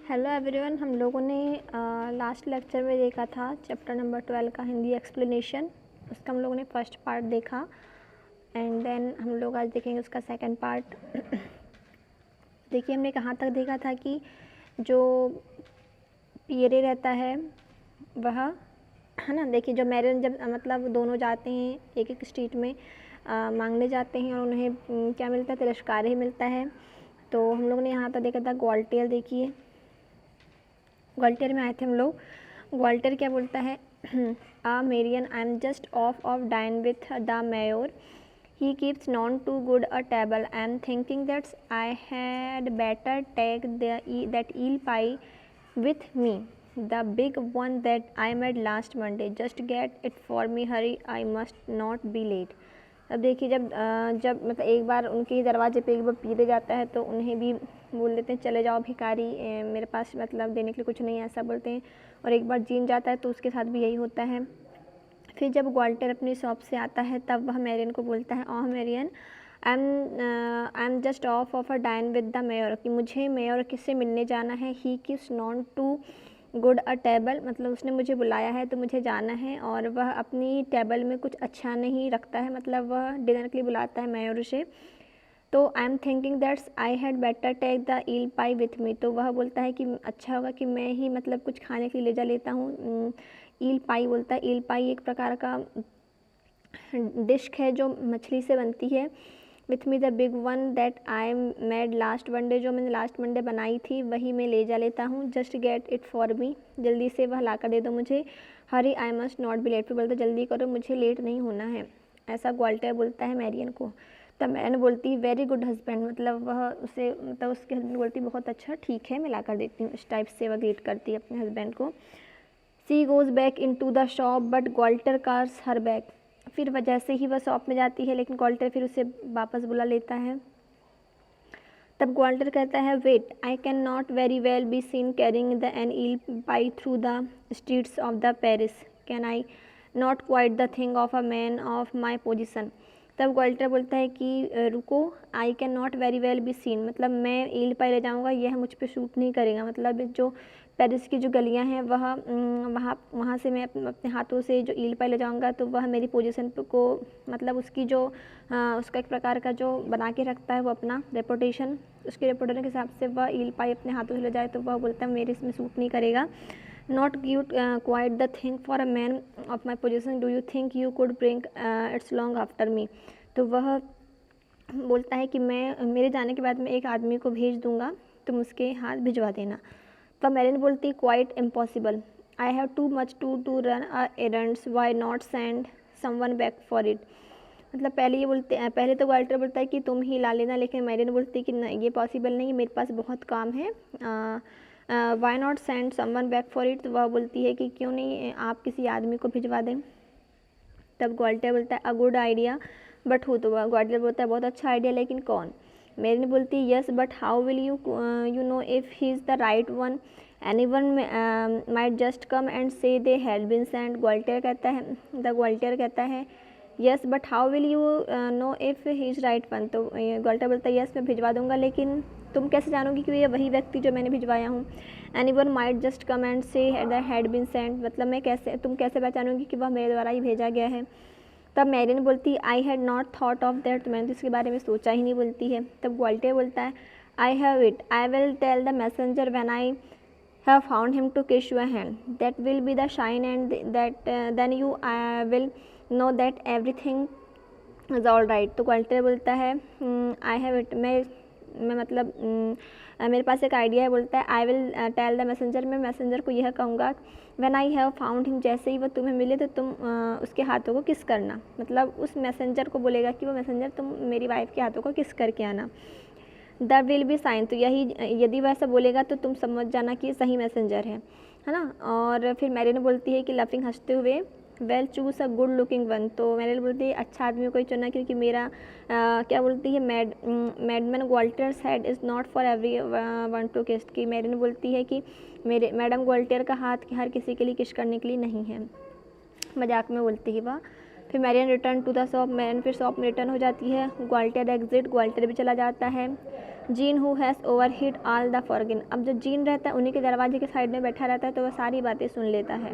Hello everyone, हम लोगों ने लास्ट लेक्चर में देखा था चैप्टर नंबर 12 का हिंदी एक्सप्लेनेशन। उसका हम लोगों ने फर्स्ट पार्ट देखा एंड देन हम लोग आज देखेंगे उसका सेकंड पार्ट। देखिए, हमने कहाँ तक देखा था कि जो पियरे रहता है वह है ना। देखिए, जो मैरिज जब मतलब दोनों जाते हैं एक एक स्ट्रीट में मांगने जाते हैं और उन्हें क्या मिलता है, तिरस्कार ही मिलता है। तो हम लोगों ने यहाँ तक देखा था ग्वालियर। देखिए, ग्वालियर में आए थे हम लोग। ग्वालियर क्या बोलता है, Marion I am just off dine with the mayor, he keeps none too good a table, I am thinking that's I had better take that eel pie with me, the big one that I made last Monday, just get it for me, hurry I must not be late. अब देखिए, जब मतलब एक बार उनके दरवाजे पे एक बार पीरे जाता है तो उन्हें भी बोल देते हैं चले जाओ भिखारी, मेरे पास मतलब देने के लिए कुछ नहीं है, ऐसा बोलते हैं। और एक बार जीन जाता है तो उसके साथ भी यही होता है। फिर जब ग्वालियर अपनी शॉप से आता है तब वह मेरियन को बोलता है, oh Marion, I am just off a dine with the mayor, कि मुझे मेयर किससे मिलने जाना है। He keeps none too good a table, मतलब उसने मुझे बुलाया है तो मुझे जाना है, और वह अपनी टेबल में कुछ अच्छा नहीं रखता है, मतलब वह डिनर के लिए बुलाता है मेयर से। तो I am thinking that's I had better take the eel pie with me, तो वह बोलता है कि अच्छा होगा कि मैं ही मतलब कुछ खाने के लिए ले जा लेता हूँ। ईल पाई बोलता है, ईल पाई एक प्रकार का डिश है जो मछली से बनती है। With me the big one that I made last one day, जो मैंने लास्ट मंडे बनाई थी वही मैं ले जा लेता हूँ। Just get it for me, जल्दी से वह ला कर दे दो मुझे। Hurry I must not be late, फिर बोलता जल्दी करो मुझे लेट नहीं होना है, ऐसा ग्वालियर बोलता है मैरियन को। तब मैरियन बोलती है वेरी गुड हस्बैंड, मतलब वह उसे मतलब उसके हस्बैंड बोलती बहुत अच्छा, ठीक है मैं ला कर देती हूँ, इस टाइप से वह ग्रीट करती है अपने हस्बैंड को। She goes back in to the shop but Gaultier calls her back, फिर वह जैसे ही वह शॉप में जाती है लेकिन ग्वालियर फिर उसे वापस बुला लेता है। तब ग्वालियर कहता है wait, I can not very well be seen carrying the an eel pie through the streets of the Paris, can I not quite the thing of a man of my position. तब ग्वालियर बोलता है कि रुको, I can not very well be seen, मतलब मैं ईल पाई ले जाऊँगा यह मुझ पर शूट नहीं करेगा, मतलब जो पेरिस की जो गलियां हैं वह वहाँ से मैं अपने हाथों से जो ईल पाई ले जाऊँगा तो वह मेरी पोजीशन को मतलब उसकी जो उसका एक प्रकार का जो बना के रखता है वो अपना रेपुटेशन, उसके रेपुटेशन के हिसाब से वह ईल पाई अपने हाथों से ले जाए तो वह बोलता है मेरे इसमें सूट नहीं करेगा। Not give quite the thing for a man of my position, do you think you could bring it's long after me, तो वह बोलता है कि मैं मेरे जाने के बाद मैं एक आदमी को भेज दूँगा, तुम उसके हाथ भिजवा देना। तब मैरियन बोलती quite impossible, I have too much to run a errands, why not send someone back for it, मतलब पहले तो ग्वालियर बोलता है कि तुम ही ला लेना, लेकिन मैरियन बोलती है कि नहीं ये पॉसिबल नहीं, मेरे पास बहुत काम है। Why not send someone back for it, तो वह बोलती है कि क्यों नहीं आप किसी आदमी को भिजवा दें। तब ग्वालियर बोलता है a good idea but who, तो ग्वालियर बोलता है बहुत अच्छा आइडिया लेकिन कौन। मेरिन बोलती है yes but how will you know if he is the right one, anyone might just come and say they had been sent. Gaultier कहता है yes but how will you know if he is right one, तो ग्वालियर बोलता है yes मैं भिजवा दूंगा लेकिन तुम कैसे जानोगी कि ये वही व्यक्ति जो मैंने भिजवाया हूँ। Anyone might just come and से हैड बीन सेंट, मतलब तुम कैसे पहचानोगी कि वह मेरे द्वारा ही भेजा गया है। तब मैरियन बोलती I had not thought of that, तो मैंने तो इसके बारे में सोचा ही नहीं, बोलती है। तब ग्वालियर बोलता है I have it, I will tell the messenger when I have found him to kiss your hand, that will be the shine and that then you will know that everything is all right. तो ग्वालियर बोलता है I have it, मैं मतलब मेरे पास एक idea है, बोलता है I will tell the messenger, मैं मैसेंजर को यह कहूँगा when I have found him, जैसे ही वो तुम्हें मिले तो तुम उसके हाथों को किस करना, मतलब उस मैसेंजर को बोलेगा कि वो मैसेंजर तुम मेरी वाइफ के हाथों को किस करके आना। द विल बी साइन, तो यही यदि वह ऐसा बोलेगा तो तुम समझ जाना कि सही मैसेंजर है ना। और फिर मैरियन बोलती है कि लफिंग हंसते हुए well choose a good looking one, तो मैरियन बोलती है अच्छा आदमी को ही चुना क्योंकि मेरा क्या बोलती है madman Gwalior head is not for every one to kiss, की मैरियन बोलती है कि मेरे मैडम ग्वालियर का हाथ हर किसी के लिए किस करने के लिए नहीं है, मजाक में बोलती है वह। फिर Marion return to the shop, Marion फिर शॉप में रिटर्न हो जाती है। ग्वालियर एग्जिट, ग्वालियर भी चला जाता है। Jean who has overheard all the foregoing. अब जो जीन रहता है उन्हीं के दरवाजे के साइड में बैठा रहता है तो वह सारी बातें सुन लेता है।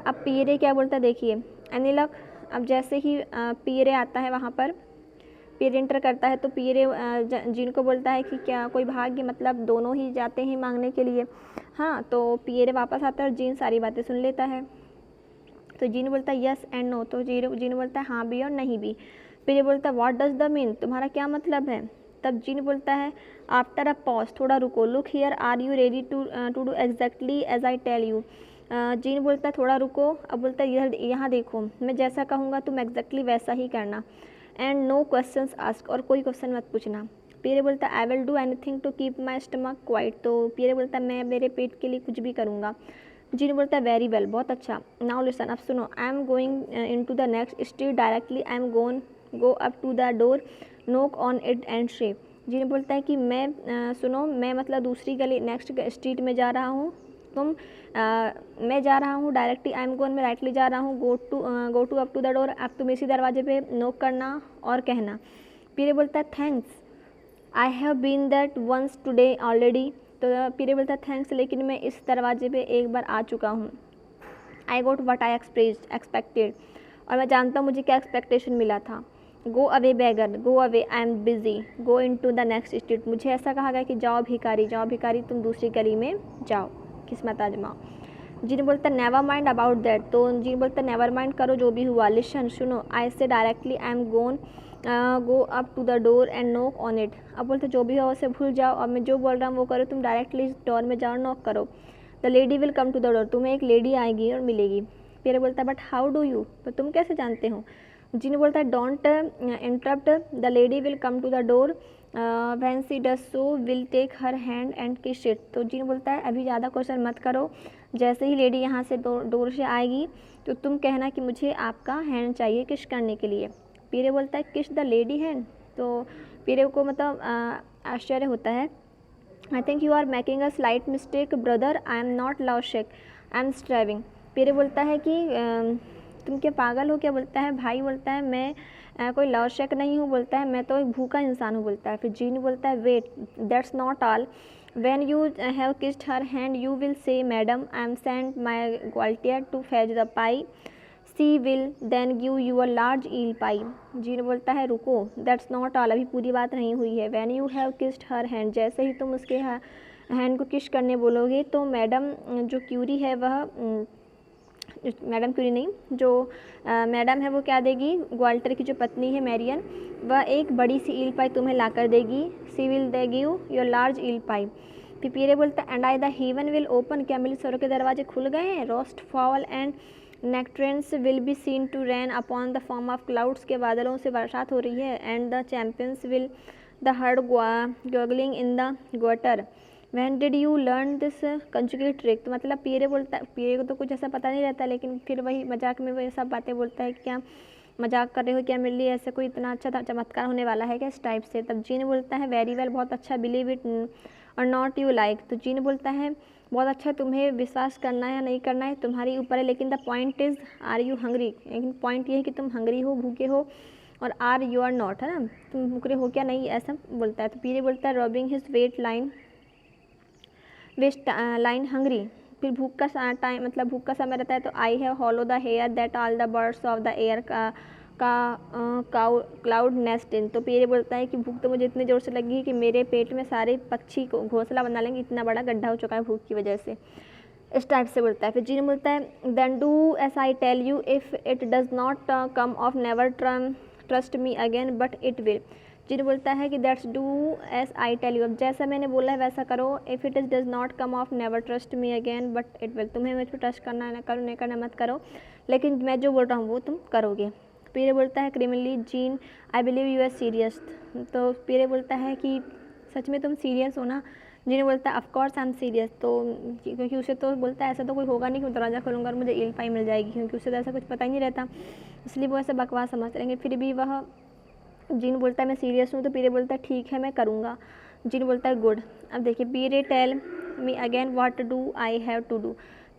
अब पीरे क्या बोलता है देखिए, एनिलक। अब जैसे ही पीरे आता है वहाँ पर, पीरे एंटर करता है तो पीरे जीन को बोलता है कि क्या कोई भाग्य, मतलब दोनों ही जाते हैं मांगने के लिए। हाँ, तो पीरे वापस आता है और जीन सारी बातें सुन लेता है। तो जीन बोलता है यस एंड नो, तो जीन बोलता है हाँ भी और नहीं भी। पीरे बोलता है व्हाट डज द मीन, तुम्हारा क्या मतलब है। तब जीन बोलता है आफ्टर अ पॉज, थोड़ा रुको, look here are you ready to do exactly as I tell you. Jean बोलता है थोड़ा रुको, अब बोलता है इधर यहाँ देखो, मैं जैसा कहूँगा तुम एग्जैक्टली वैसा ही करना। एंड नो क्वेश्चंस आस्क, और कोई क्वेश्चन मत पूछना। पीरे बोलता है I will do anything to keep my stomach quiet, तो पीरे बोलता है मैं मेरे पेट के लिए कुछ भी करूँगा। जीन बोलता है वेरी वेल, बहुत अच्छा। नाउ लिसन, अब सुनो, I am going in to the next street directly, I am go up to the door, knock on it and shape. Jean बोलता है कि मैं सुनो, मैं मतलब दूसरी गली नेक्स्ट स्ट्रीट में जा रहा हूँ, मैं जा रहा हूँ डायरेक्टली, आई एम गोन में राइटली जा रहा हूँ, go to up to the door, अब तुम इसी दरवाजे पे नोक करना और कहना। पीरे बोलता है thanks, I have been that once today already, तो पीरे बोलता है थैंक्स, लेकिन मैं इस दरवाजे पे एक बार आ चुका हूँ। आई गोट वट आई एक्सपेक्टेड, और मैं जानता हूँ मुझे क्या एक्सपेक्टेशन मिला था। Go away beggar, go away, I am busy, go in to the next street, मुझे ऐसा कहा गया कि जाओ भिखारी तुम दूसरी गली में जाओ, किस्मत आजमाओ। जीन बोलता है नेवर माइंड अबाउट दैट, तो जीन बोलता है नेवर माइंड करो जो भी हुआ, लिसन सुनो, I say directly I am gone go up to the door and knock on it. अब बोलते जो भी हो उसे भूल जाओ, अब मैं जो बोल रहा हूँ वो करो, तुम डायरेक्टली इस डोर में जाओ, नॉक करो। The lady will come to the door, तुम्हें एक लेडी आएगी और मिलेगी। पीरे बोलता है बट हाउ डू यू, तो तुम कैसे जानते हो। जीन बोलता है don't interrupt, the lady will come to the door, when she does so will take her hand and kiss it. तो जीन बोलता है अभी ज़्यादा क्वेश्चन मत करो, जैसे ही लेडी यहाँ से डोर से आएगी तो तुम कहना कि मुझे आपका हैंड चाहिए किस करने के लिए। पीरे बोलता है किस द लेडी हैंड, तो पीरे को मतलब आश्चर्य होता है। I think you are making a slight mistake brother, I am not love shake, I am striving. Pierre बोलता है कि तुम क्या पागल हो क्या, बोलता है भाई, बोलता है मैं कोई लव शेक नहीं हूँ, बोलता है मैं तो एक भूखा इंसान हूँ, बोलता है। फिर जीन बोलता है wait that's not all, when you have kissed her hand you will say madam I am sent my guardian to fetch the pie, she will then give you a large eel pie। Gene बोलता है रुको, that's not all, अभी पूरी बात नहीं हुई है। when you have kissed her hand, जैसे ही तुम उसके हैंड को किस करने बोलोगे तो मैडम जो क्यूरी है वह मैडम क्यूरी नहीं, जो मैडम है वो क्या देगी, ग्वाल्टर की जो पत्नी है मैरियन, वह एक बड़ी सी ईल पाई तुम्हें ला कर देगी। She will they give your large eel pie. फिर पीरे बोलता है and I the heaven will open, क्या मेरे स्वर्ग के दरवाजे खुल गए हैं। Roast fowl and nectarines will be seen to rain upon the form of clouds, के बादलों से बरसात हो रही है। And the champions will the heard gurgling in the gutter, when did you learn this conjugate trick. तो मतलब पीरे बोलता है, पीरे को तो कुछ ऐसा पता नहीं रहता, लेकिन फिर वही मजाक में वही सब बातें बोलता है कि क्या मजाक कर रहे हो क्या, मेरे लिए ऐसा कोई इतना अच्छा चमत्कार होने वाला है क्या, इस टाइप से। तब जीन बोलता है वेरी वेल, बहुत अच्छा, बिलीव इट और नॉट यू लाइक। तो जीन बोलता है बहुत अच्छा, तुम्हें विश्वास करना है या नहीं करना है तुम्हारी ऊपर है, लेकिन the point is are you hungry, लेकिन पॉइंट ये है कि तुम हंग्री हो, भूखे हो, और आर यू आर नॉट, है ना, तुम भूखे हो क्या नहीं, ऐसा बोलता है। तो पीरे बोलता है robbing his weight line hungry. फिर भूख का टाइम मतलब भूख का समय रहता है तो I have hollow the hair that all the birds of the air could nest in. तो पीरे बोलता है कि भूख तो मुझे इतनी ज़ोर से लगी कि मेरे पेट में सारे पक्षी को घोंसला बना लेंगे, इतना बड़ा गड्ढा हो चुका है भूख की वजह से, इस टाइप से बोलता है। फिर जीन बोलता है then do as I tell you, if it does not come off never trust me again but it will. Jean बोलता है कि that's do as I tell you, अब जैसा मैंने बोला है वैसा करो। If it is does not come off never trust me again but it will, तुम्हें मुझ पर ट्रस्ट करना है, ना करो, नहीं करना मत करो, लेकिन मैं जो बोल रहा हूँ वो तुम करोगे। पीरे बोलता है criminally Jean I believe you are serious. तो पीरे बोलता है कि सच में तुम सीरियस हो ना। जीन बोलता है ऑफकोर्स आई एम सीरियस। तो क्योंकि उसे तो बोलता है ऐसा तो कोई होगा नहीं कि मैं दरवाज़ा खोलूँगा और मुझे ईल पाई मिल जाएगी, क्योंकि उसे तो ऐसा कुछ पता ही नहीं रहता, इसलिए वो ऐसा बकवास समझते रहेंगे। फिर भी वह जीन बोलता है मैं सीरियस हूँ, तो पीरे बोलता है ठीक है मैं करूँगा। जीन बोलता है गुड। अब देखिए Pierre tell me again what do I have to do.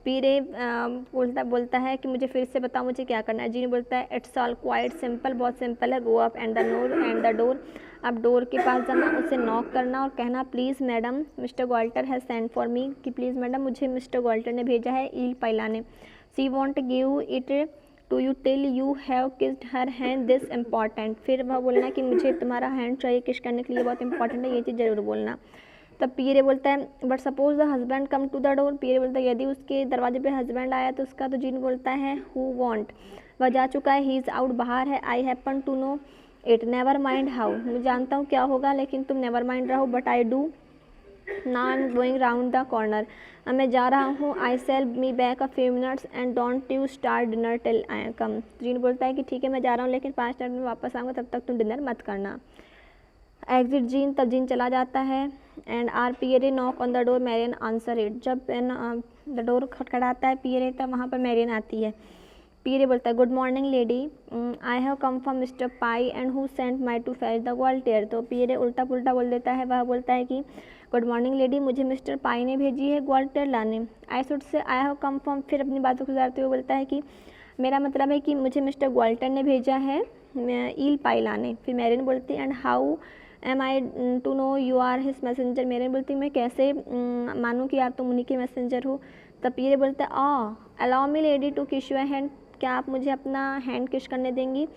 Pierre बोलता है कि मुझे फिर से बताओ मुझे क्या करना है। जीन बोलता है इट्स ऑल क्वाइट सिंपल, बहुत सिंपल है। Go up and the door अब डोर के पास जाना, उसे नॉक करना और कहना please madam Mister Gaultier has send for me, कि प्लीज़ मैडम मुझे मिस्टर गॉल्टर ने भेजा है ईल पाई लाने। She won't give it to you till you have kissed her hand this important. फिर वह बोलना कि मुझे तुम्हारा हैंड चाहिए किस करने के लिए, बहुत इंपॉर्टेंट है, ये चीज़ ज़रूर बोलना। तब पीरे बोलता है but suppose the husband come to the door. Pierre बोलता है यदि उसके दरवाजे पे हस्बैंड आया तो उसका, तो जीन बोलता है हु वॉन्ट, वह जा चुका है, ही इज़ आउट, बाहर है, I happen to know it, never mind how, मैं जानता हूँ क्या होगा लेकिन तुम नेवर माइंड रहो, but I do, now I am going round the corner, अब मैं जा रहा हूँ, I shall me back a few minutes and don't you start dinner till I come. Jean बोलता है कि ठीक है मैं जा रहा हूँ लेकिन 5 मिनट में वापस आऊँगा, तब तक तुम डिनर मत करना। एग्जिट जीन, तब जीन चला जाता है। And are Pierre knock on the door, Marion answer it, जब द डोर खटखटाता है पियरे तब वहाँ पर मैरियन आती है। पियरे बोलता है good morning lady, I have come from Mister pie and who sent my to fetch the Gaultier. तो पियरे उल्टा पुल्टा बोल देता है, वह बोलता है कि गुड मॉर्निंग लेडी, मुझे मिस्टर पाई ने भेजी है ग्वाल्टियर लाने। I should say I have come from, फिर अपनी बातों को सुधारते हुए बोलता है कि मेरा मतलब है कि मुझे मिस्टर ग्वाल्टर ने भेजा है ईल पाई लाने। फिर मैरियन बोलती है and how am I to know you are his messenger. Marion बोलती मैं कैसे मानूँ कि आप तुम उन्हीं के मैसेंजर हो। तब पियरे बोलता है allow me lady to kiss your hand, क्या आप मुझे अपना हैंड किस करने देंगी।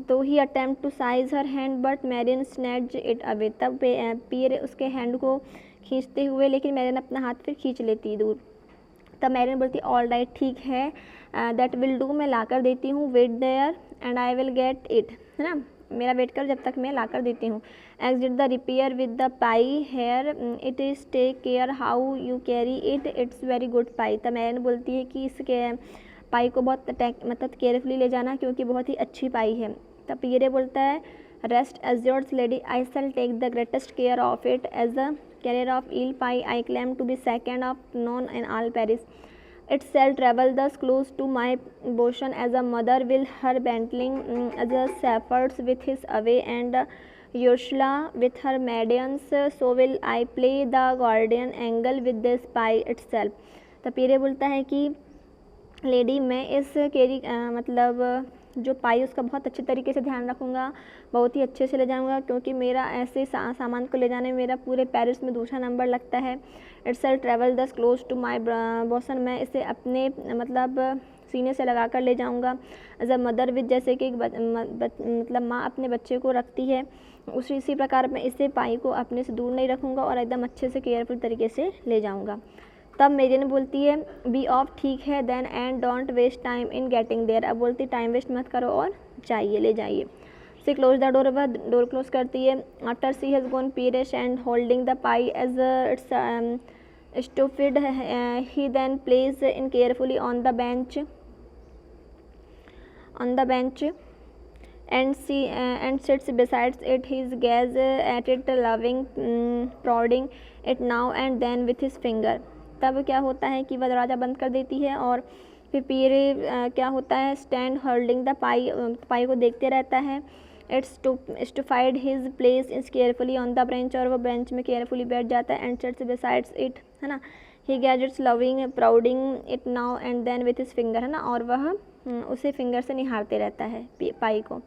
तो he attempt to seize her hand but Marion snatch it away. तब पियरे उसके हैंड को खींचते हुए, लेकिन मैरियन अपना हाथ फिर खींच लेती दूर। तब मैरियन बोलती ऑल राइट, ठीक है, दैट विल डू, मैं ला कर देती हूँ, wait there and I will get it, है ना, मेरा वेट कर जब तक मैं ला कर देती हूँ। Exit the repair with the pie here it is take care how you carry it, it's very good pie. तब मैरियन बोलती है कि इसके पाई को बहुत मतलब केयरफुली ले जाना क्योंकि बहुत ही अच्छी पाई है। तब पियरे बोलता है rest assured lady, I shall take the greatest care of it, as a carrier of eel pie I claim to be second of none in all Paris, it shall travel thus close to my bosom as a mother will her bantling, as a shepherd with his away and Ursula with her maidens, so will I play the guardian angel with this spy itself। तो Pierre बोलता है कि lady मैं इस केरी मतलब जो पाई उसका बहुत अच्छे तरीके से ध्यान रखूँगा, बहुत ही अच्छे से ले जाऊँगा क्योंकि मेरा ऐसे सामान को ले जाने में मेरा पूरे पेरिस में दूसरा नंबर लगता है। इट्स सेल ट्रैवल दस क्लोज टू माई बॉसन, मैं इसे अपने मतलब सीने से लगा कर ले जाऊँगा। एज अ मदर विद, जैसे कि मतलब माँ अपने बच्चे को रखती है, इसी प्रकार मैं इसे पाई को अपने से दूर नहीं रखूँगा और एकदम अच्छे से केयरफुल तरीके से ले जाऊँगा। तब मेरियन बोलती है बी ऑफ, ठीक है, then and don't waste time in getting there, अब बोलती टाइम वेस्ट मत करो और जाइए, ले जाइए। सी क्लोज द डोर, वह डोर क्लोज करती है। After she has gone Pierre's and holding the pie as it's stupid, he then place in carefully on the bench and sits besides it, his gaze at it, loving, prodding it now and then with his finger। तब क्या होता है कि वह दरवाज़ा बंद कर देती है और फिर पीरे क्या होता है स्टैंड होल्डिंग द पाई को देखते रहता है। It's stupefied his place is carefully on the bench, और वह बेंच में केयरफुली बैठ जाता है। एंड सिट्स बिसाइड्स इट, है ना, he gadgets loving prodding it now and then with his finger, है ना, और वह उसे फिंगर से निहारते रहता है पाई को।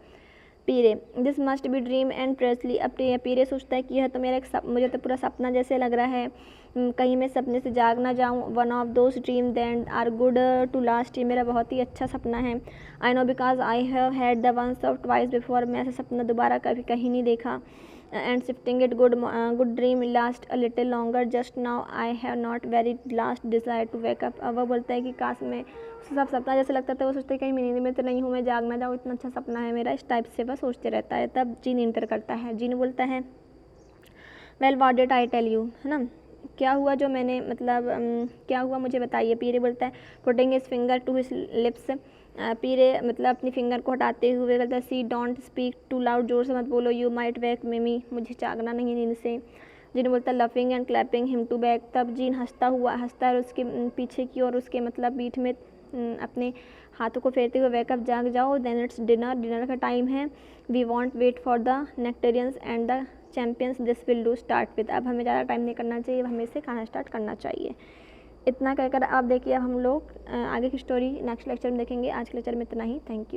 Pierre this must be dream and precisely, अब पीरे सोचता है कि यह तो मेरा एक मुझे तो पूरा सपना जैसे लग रहा है, कहीं मैं सपने से जाग ना जाऊँ। One of those dream that are good to last, ये मेरा बहुत ही अच्छा सपना है। I know because I have had the ones of twice before, मैं ऐसा सपना दोबारा कभी कहीं नहीं देखा। And shifting it good dream last a little longer, just now I have not very last desire to wake up. अब वह बोलता है कि काश मैं सब सपना जैसे लगता था, वो सोचते कहीं मैं नींद में तो नहीं हूँ, मैं जाग ना जाऊँ, इतना अच्छा सपना है मेरा, इस टाइप से वह सोचते रहता है। तब जीन इंटर करता है। जीन बोलता है well what did I tell you, है ना, क्या हुआ जो मैंने मतलब क्या हुआ मुझे बताइए। पीरे बोलता है putting his finger to his lips, Pierre मतलब अपनी फिंगर को हटाते हुए कहता है see don't speak too loud, जोर से मत बोलो, यू माइट वेक मिमी, मुझे जागना नहीं नींद से। जीन बोलता है laughing and clapping him to back, तब जीन हंसता है और उसके पीछे की और उसके मतलब पीठ में अपने हाथों को फेरते हुए वेकअप, जाग जाओ, देन इट्स डिनर का टाइम है, we won't wait for the nectarians and the champions, this will do start with, अब हमें ज़्यादा टाइम नहीं करना चाहिए, हमें इसे खाना स्टार्ट करना चाहिए। इतना कहकर आप देखिए, अब हम लोग आगे की स्टोरी नेक्स्ट लेक्चर में देखेंगे। आज के लेक्चर में इतना ही, थैंक यू।